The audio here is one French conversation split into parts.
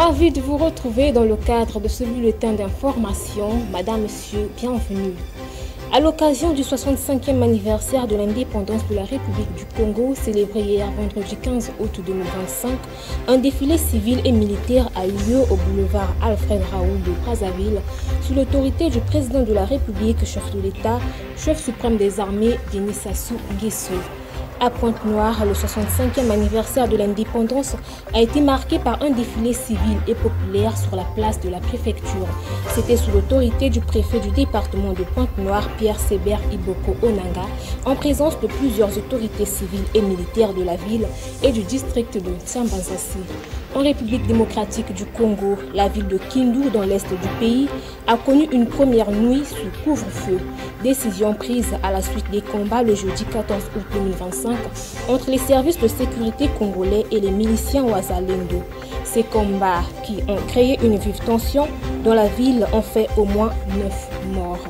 Ravi de vous retrouver dans le cadre de ce bulletin d'information. Madame, Monsieur, bienvenue. À l'occasion du 65e anniversaire de l'indépendance de la République du Congo, célébré hier vendredi 15 août 2025, un défilé civil et militaire a eu lieu au boulevard Alfred Raoul de Brazzaville, sous l'autorité du président de la République, chef de l'État, chef suprême des armées, Denis Sassou Nguesso. À Pointe-Noire, le 65e anniversaire de l'indépendance a été marqué par un défilé civil et populaire sur la place de la préfecture. C'était sous l'autorité du préfet du département de Pointe-Noire, Pierre Sébert Iboko Onanga, en présence de plusieurs autorités civiles et militaires de la ville et du district de Tsiambanzassi. En République démocratique du Congo, la ville de Kindu, dans l'est du pays, a connu une première nuit sous couvre-feu. Décision prise à la suite des combats le jeudi 14 août 2025 entre les services de sécurité congolais et les miliciens Ouazalendo. Ces combats qui ont créé une vive tension dans la ville ont fait au moins 9 morts.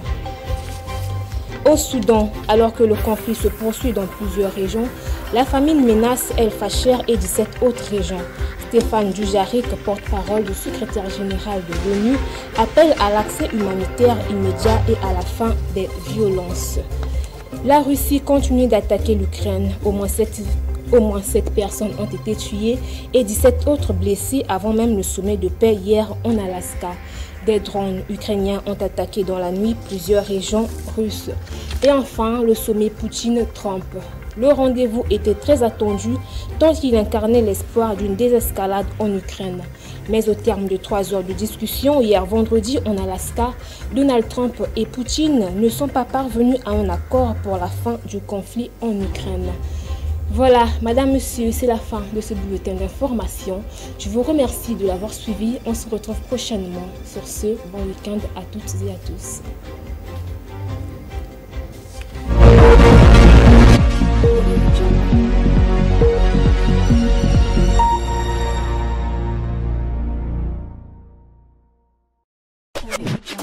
Au Soudan, alors que le conflit se poursuit dans plusieurs régions, la famine menace El Fasher et 17 autres régions. Stéphane Dujarric, porte-parole du secrétaire général de l'ONU, appelle à l'accès humanitaire immédiat et à la fin des violences. La Russie continue d'attaquer l'Ukraine. Au moins 7 personnes ont été tuées et 17 autres blessées avant même le sommet de paix hier en Alaska. Des drones ukrainiens ont attaqué dans la nuit plusieurs régions russes. Et enfin, le sommet Poutine-Trump. Le rendez-vous était très attendu tant il incarnait l'espoir d'une désescalade en Ukraine. Mais au terme de 3 heures de discussion hier vendredi en Alaska, Donald Trump et Poutine ne sont pas parvenus à un accord pour la fin du conflit en Ukraine. Voilà, Madame, Monsieur, c'est la fin de ce bulletin d'information. Je vous remercie de l'avoir suivi. On se retrouve prochainement. Sur ce, bon week-end à toutes et à tous. Audio